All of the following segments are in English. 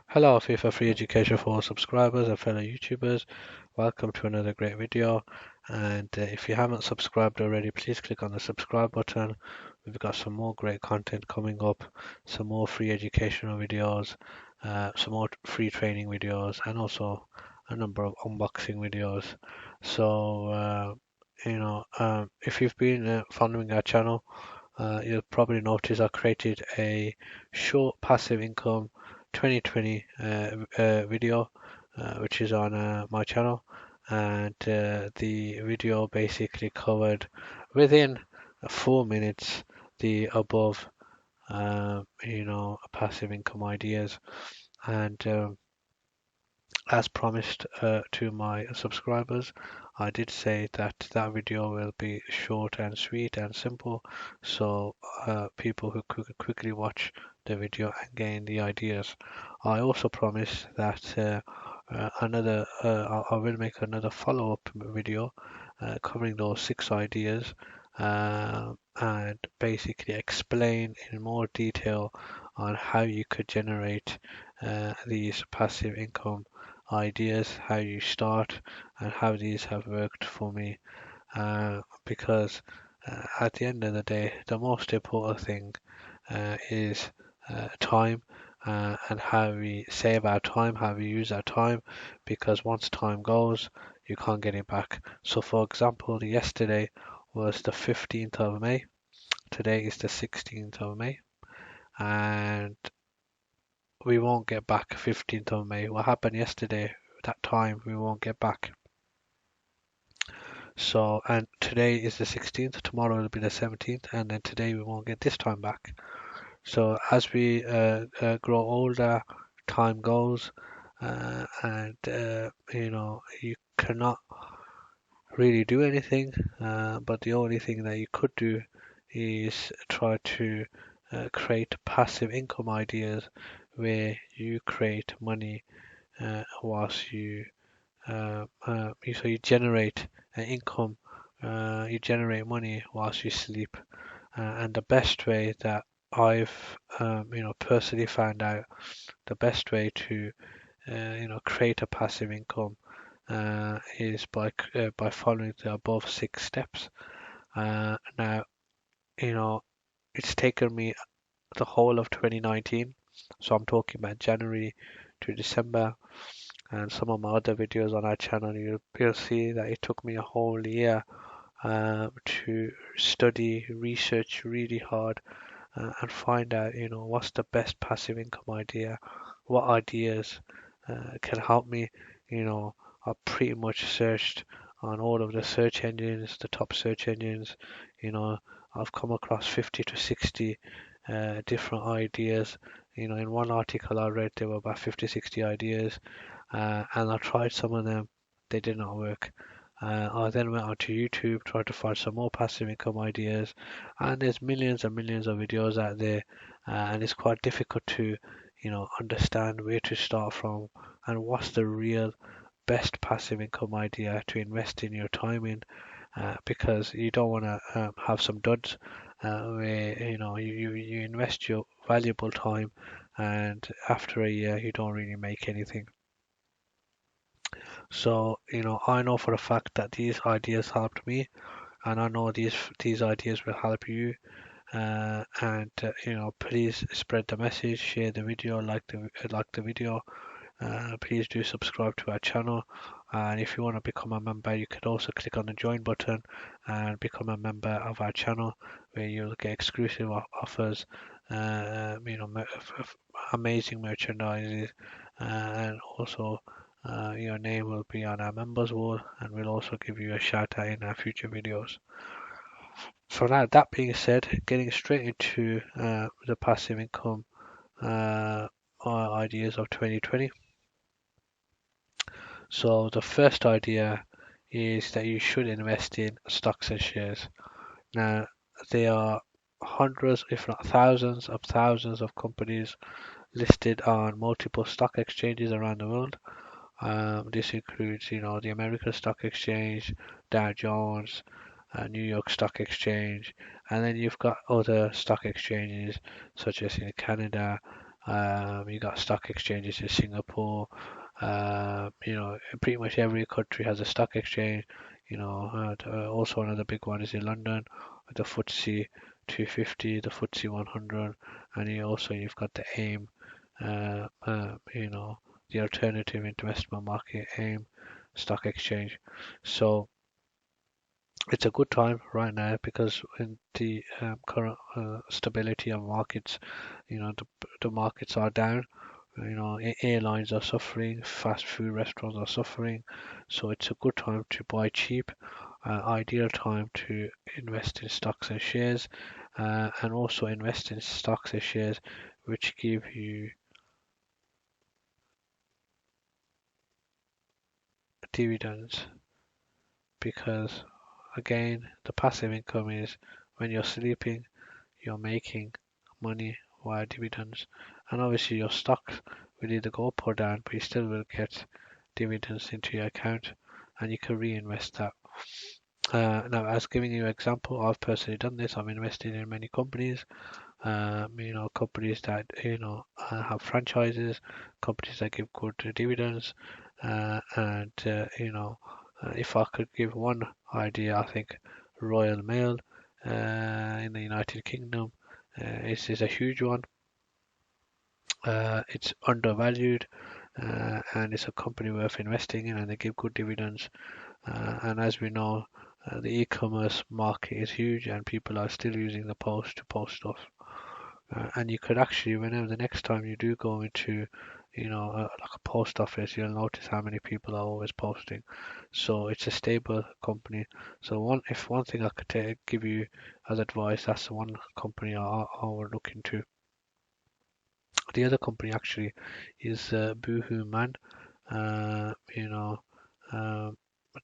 Hello, FEFA Free Education for all subscribers and fellow YouTubers. Welcome to another great video. And if you haven't subscribed already, please click on the subscribe button. We've got some more great content coming up, some more free educational videos, some more free training videos, and also a number of unboxing videos. So, if you've been following our channel, you'll probably notice I created a short passive income 2020 video, which is on my channel, and the video basically covered within 4 minutes the above, passive income ideas, and as promised to my subscribers, I did say that that video will be short and sweet and simple, so people who could quickly watch the video and gain the ideas. I also promise that I will make another follow-up video covering those 6 ideas and basically explain in more detail on how you could generate these passive income ideas, how you start, and how these have worked for me. Because at the end of the day, the most important thing is time and how we save our time, how we use our time, because once time goes, you can't get it back. So, for example, yesterday was the 15th of May, today is the 16th of May, and we won't get back 15th of May. What happened yesterday, that time, we won't get back. So, and today is the 16th, tomorrow will be the 17th, and then today we won't get this time back. So, as we grow older, time goes, and you cannot really do anything, but the only thing that you could do is try to create passive income ideas where you create money whilst so you generate income, you generate money whilst you sleep. And the best way that I've personally found out, the best way to create a passive income is by following the above 6 steps. Now, you know, it's taken me the whole of 2019, so I'm talking about January to December, and some of my other videos on our channel, you'll see that it took me a whole year to study, research really hard, and find out, what's the best passive income idea, what ideas can help me. I pretty much searched on all of the search engines, the top search engines. You know, I've come across 50 to 60 different ideas. In one article I read, there were about 50, 60 ideas, and I tried some of them. They did not work. I then went onto YouTube, tried to find some more passive income ideas, and there's millions and millions of videos out there, and it's quite difficult to, understand where to start from and what's the real best passive income idea to invest in your time in, because you don't want to have some duds where you invest your valuable time and after a year you don't really make anything. So, I know for a fact that these ideas helped me, and I know these ideas will help you. And please spread the message, share the video, like the video. Please do subscribe to our channel. And if you want to become a member, you can also click on the join button and become a member of our channel, where you'll get exclusive offers, amazing merchandise, and also your name will be on our members wall, and we'll also give you a shout out in our future videos. So now that being said, getting straight into the passive income ideas of 2020. So the first idea is that you should invest in stocks and shares. Now, there are hundreds, if not thousands of companies listed on multiple stock exchanges around the world. This includes, the American Stock Exchange, Dow Jones, New York Stock Exchange, and then you've got other stock exchanges such as in Canada, You got stock exchanges in Singapore. Pretty much every country has a stock exchange. Also another big one is in London with the FTSE 250, the FTSE 100, and you've got the AIM, the alternative investment market AIM stock exchange. So it's a good time right now because in the current stability of markets, the markets are down. Airlines are suffering, fast food restaurants are suffering, so it's a good time to buy cheap. Ideal time to invest in stocks and shares, and also invest in stocks and shares which give you dividends, because again, the passive income is when you're sleeping, you're making money via dividends. And obviously your stocks will either go up or down, but you still will get dividends into your account and you can reinvest that. Now, as giving you an example, I've personally done this. I've invested in many companies, companies that, have franchises, companies that give good dividends. If I could give one idea, I think Royal Mail in the United Kingdom is a huge one. It's undervalued, and it's a company worth investing in, and they give good dividends. And as we know, the e-commerce market is huge, and people are still using the post to post stuff. And you could actually, whenever the next time you do go into, like a post office, you'll notice how many people are always posting. So it's a stable company. So if one thing I could give you as advice, that's the one company I would look into. The other company actually is Boohoo Man. Uh, you know, um,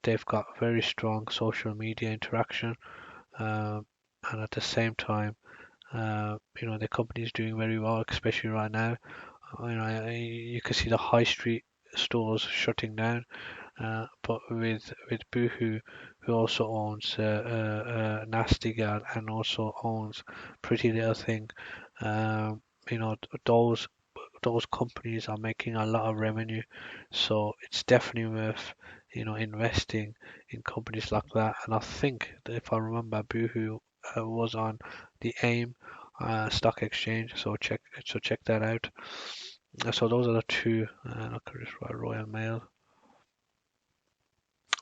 they've got very strong social media interaction, and at the same time, the company is doing very well, especially right now. You can see the high street stores shutting down, but with Boohoo, who also owns Nasty Gal and also owns Pretty Little Thing, um, you know those companies are making a lot of revenue, so it's definitely worth investing in companies like that. And I think that if I remember, Boohoo was on the AIM stock exchange, so check that out. So those are the two. I could just write Royal Mail,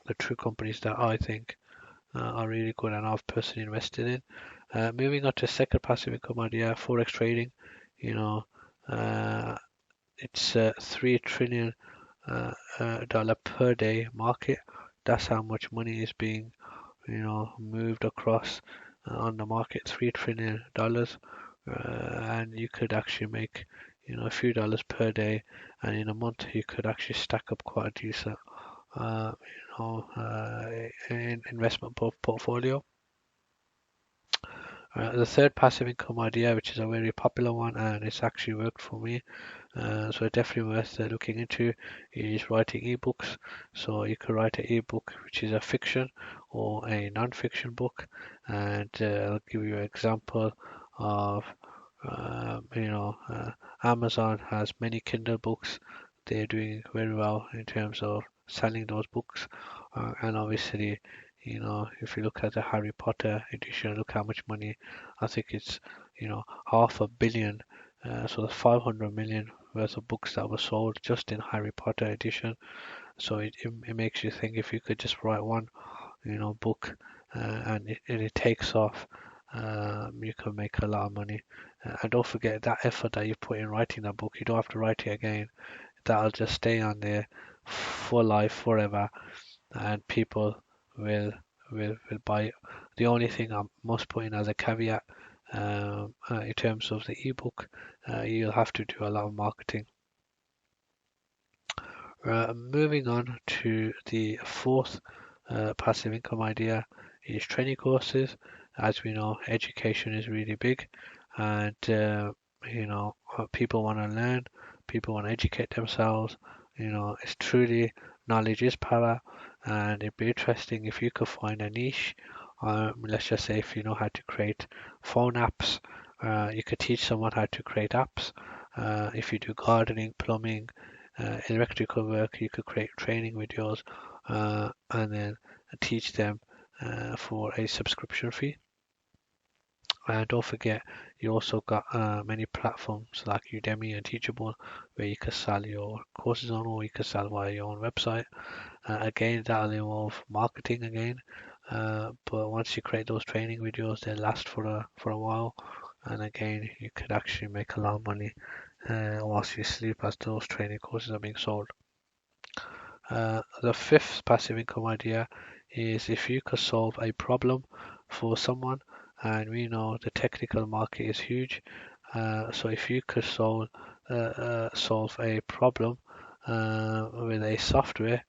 the two companies that I think are really good and I've personally invested in. Moving on to second passive income idea, forex trading. You know, uh, it's a $3 trillion dollar per day market. That's how much money is being, moved across on the market. $3 trillion, and you could actually make, a few dollars per day, and in a month you could actually stack up quite a decent, uh, investment portfolio. The third passive income idea, which is a very popular one, and it's actually worked for me, so definitely worth looking into, is writing ebooks. So you could write an ebook which is a fiction or a non-fiction book, and I'll give you an example of, Amazon has many Kindle books. They're doing very well in terms of selling those books, and obviously, if you look at the Harry Potter edition, look how much money. I think it's, half a billion. So the 500 million worth of books that were sold just in Harry Potter edition. So it makes you think, if you could just write one, book, and it takes off, you can make a lot of money. And don't forget that effort that you put in writing that book. You don't have to write it again. That'll just stay on there for life, forever, and people will will buy it. The only thing I must put in as a caveat, in terms of the ebook, you'll have to do a lot of marketing. Moving on to the fourth passive income idea is training courses. As we know, education is really big, and people want to learn, people want to educate themselves. It's truly knowledge is power, and it'd be interesting if you could find a niche. Let's just say if you know how to create phone apps, you could teach someone how to create apps, If you do gardening, plumbing, electrical work, you could create training videos and then teach them for a subscription fee. And don't forget, you also got many platforms like Udemy and Teachable where you can sell your courses on, or you can sell via your own website. Again, that'll involve marketing again. But once you create those training videos, they last for a while. And again, you could actually make a lot of money whilst you sleep as those training courses are being sold. The fifth passive income idea is if you could solve a problem for someone, and we know the technical market is huge. So if you could solve a problem with a software,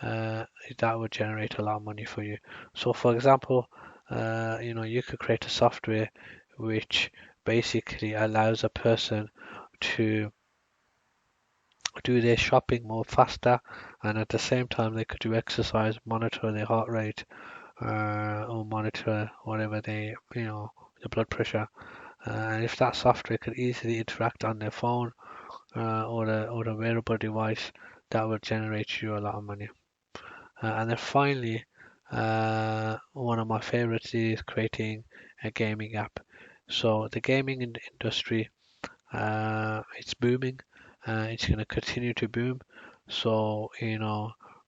that would generate a lot of money for you. So for example, you could create a software which basically allows a person to do their shopping more faster, and at the same time they could do exercise, monitor their heart rate, or monitor whatever the blood pressure. And if that software could easily interact on their phone or a wearable device, that would generate you a lot of money. And then finally, one of my favorites is creating a gaming app. So the gaming industry, it's booming. It's going to continue to boom. So,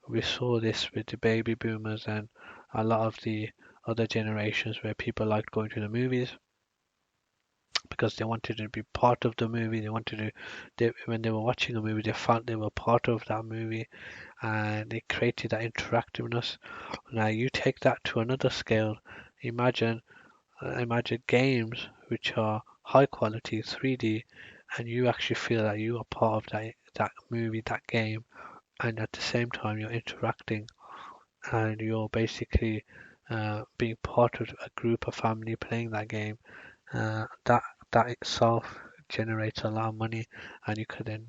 we saw this with the baby boomers and a lot of the other generations where people liked going to the movies because they wanted to be part of the movie. When they were watching a movie, they felt they were part of that movie, and it created that interactiveness. Now you take that to another scale. Imagine, imagine games which are high quality 3D, and you actually feel that you are part of that movie, that game, and at the same time you're interacting and you're basically being part of a group of family playing that game. That itself generates a lot of money, and you could then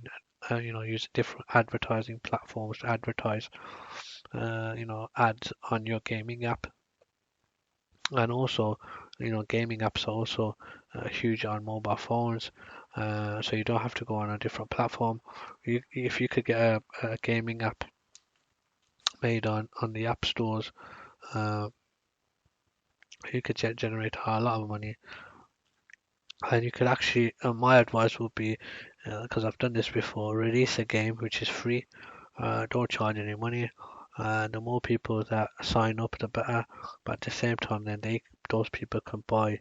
use different advertising platforms to advertise ads on your gaming app. And also, gaming apps are also huge on mobile phones, so you don't have to go on a different platform. If you could get a gaming app made on the app stores, uh, you could generate a lot of money. And you could actually, my advice would be, because I've done this before, release a game which is free. Don't charge any money. The more people that sign up, the better. But at the same time, then those people can buy,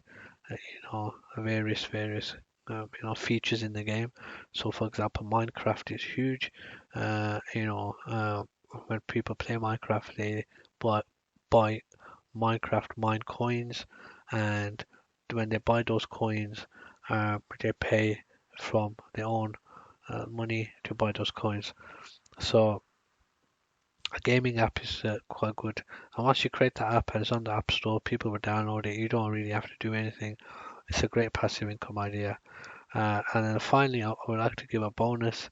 various features in the game. So, for example, Minecraft is huge. When people play Minecraft, they buy Minecraft mine coins, and when they buy those coins, they pay from their own money to buy those coins. So a gaming app is quite good. And once you create that app and it's on the App Store, people will download it. You don't really have to do anything. It's a great passive income idea. And then finally, I would like to give a bonus,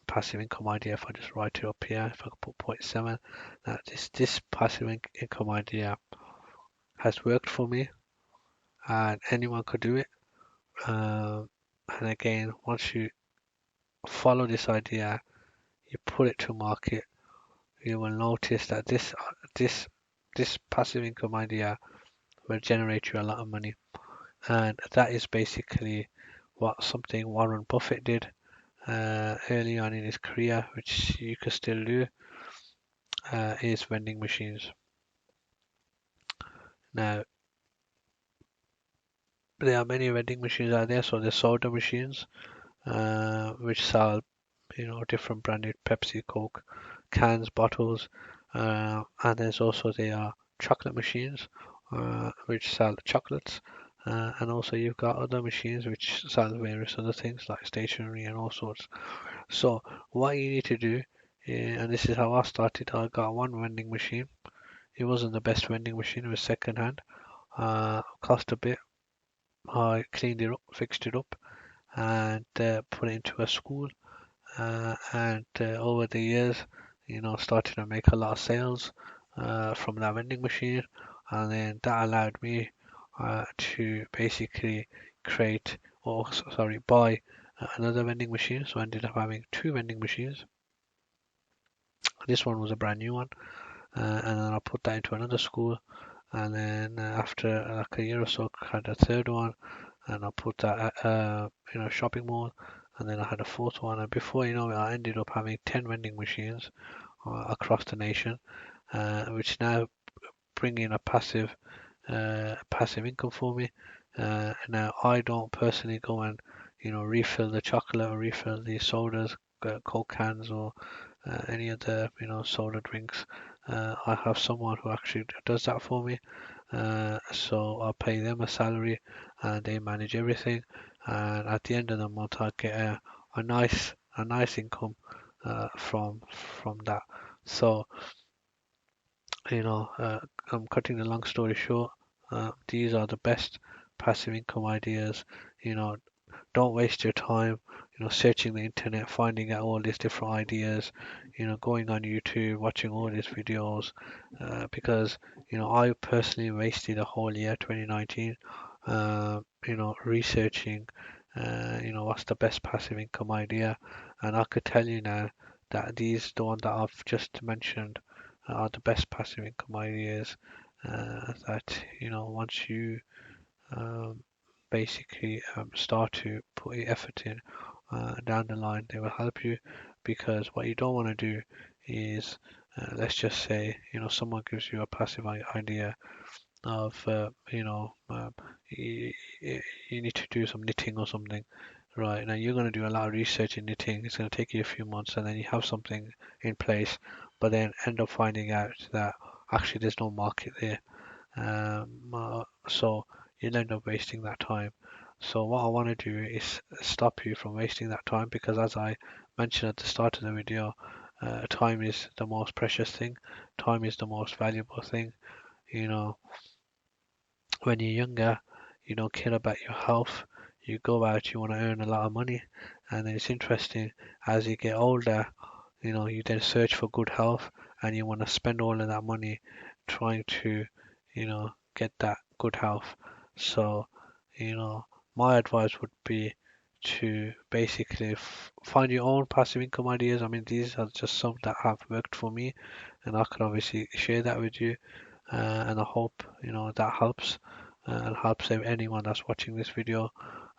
passive income idea. If I just write it up here, if I could put point 7, that this passive income idea has worked for me, and anyone could do it. And again, once you follow this idea, you put it to market, you will notice that this passive income idea will generate you a lot of money. And that is basically something Warren Buffett did early on in his career, which you can still do, is vending machines. Now, there are many vending machines out there. So there's soda machines, which sell, different branded Pepsi, Coke, cans, bottles, and there's also the chocolate machines, which sell chocolates. And also you've got other machines which sell various other things like stationery and all sorts. So what you need to do, and this is how I started, I got one vending machine. It wasn't the best vending machine, it was second hand. Cost a bit. I cleaned it up, fixed it up, and put it into a school. And over the years, started to make a lot of sales from that vending machine, and then that allowed me to basically create buy another vending machine. So I ended up having two vending machines. This one was a brand new one, and then I put that into another school. And then after like a year or so, I had a third one, and I put that at shopping mall. And then I had a fourth one, and before you know it, I ended up having 10 vending machines across the nation, which now bring in a passive income for me. Now I don't personally go and refill the chocolate or refill the sodas, Coke cans, or any other soda drinks. I have someone who actually does that for me. So I pay them a salary and they manage everything. And at the end of the month, I get a nice income from that. So I'm cutting the long story short. These are the best passive income ideas. You know, don't waste your time, searching the internet, finding out all these different ideas, going on YouTube, watching all these videos, because, I personally wasted a whole year, 2019, researching, what's the best passive income idea. And I could tell you now that the one that I've just mentioned, are the best passive income ideas, that, once you um, basically start to put your effort in down the line, they will help you. Because what you don't want to do is, let's just say, someone gives you a passive idea of, you, you need to do some knitting or something. Right, now you're going to do a lot of research in knitting. It's going to take you a few months, and then you have something in place, but then end up finding out that actually there's no market there. So you'll end up wasting that time. So what I want to do is stop you from wasting that time, because as I mentioned at the start of the video, time is the most precious thing. Time is the most valuable thing. You know, when you're younger, you don't care about your health. You go out, you want to earn a lot of money, and then it's interesting as you get older, you then search for good health, and you want to spend all of that money trying to, get that good health. So, you know, my advice would be to basically find your own passive income ideas. I mean, these are just some that have worked for me, and I can obviously share that with you. And I hope that helps, and helps anyone that's watching this video.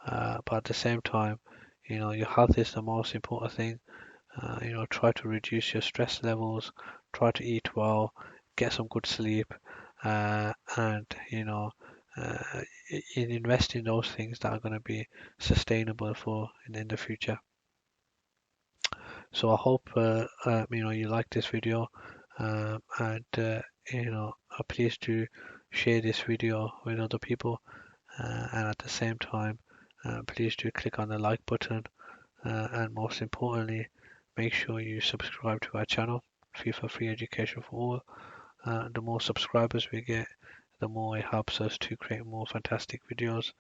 But at the same time, your health is the most important thing. Try to reduce your stress levels, try to eat well, get some good sleep, and uh, invest in those things that are going to be sustainable for in the future. So I hope you like this video, and please do share this video with other people, and at the same time, please do click on the like button, and most importantly, make sure you subscribe to our channel, FIFA Free Education for All. The more subscribers we get, the more it helps us to create more fantastic videos.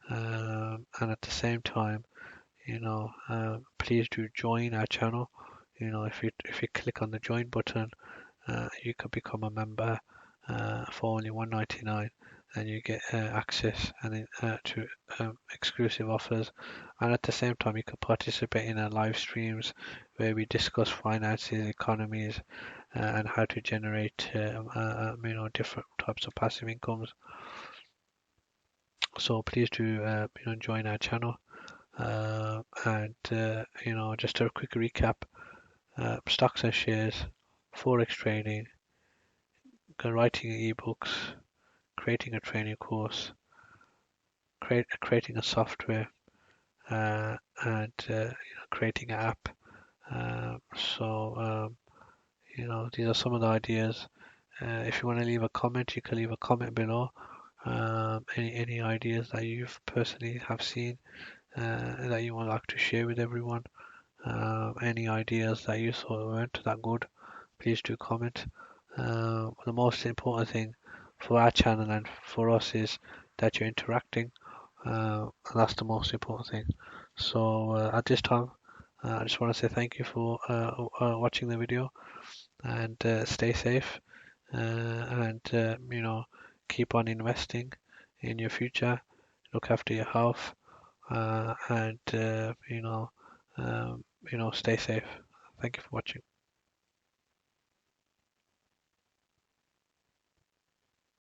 And at the same time, please do join our channel. If you click on the join button, you can become a member for only $1.99, and you get access to exclusive offers. And at the same time, you can participate in our live streams where we discuss finances, economies, and how to generate different types of passive incomes. So please do join our channel. And just a quick recap: stocks and shares, forex trading, writing ebooks, creating a training course, creating a software, and creating an app. So these are some of the ideas. If you want to leave a comment, you can leave a comment below. Any ideas that you've personally have seen, that you would like to share with everyone. Any ideas that you thought weren't that good, please do comment. The most important thing for our channel and for us is that you're interacting, and that's the most important thing. So at this time, I just want to say thank you for watching the video, and stay safe, and keep on investing in your future. Look after your health, and stay safe. Thank you for watching.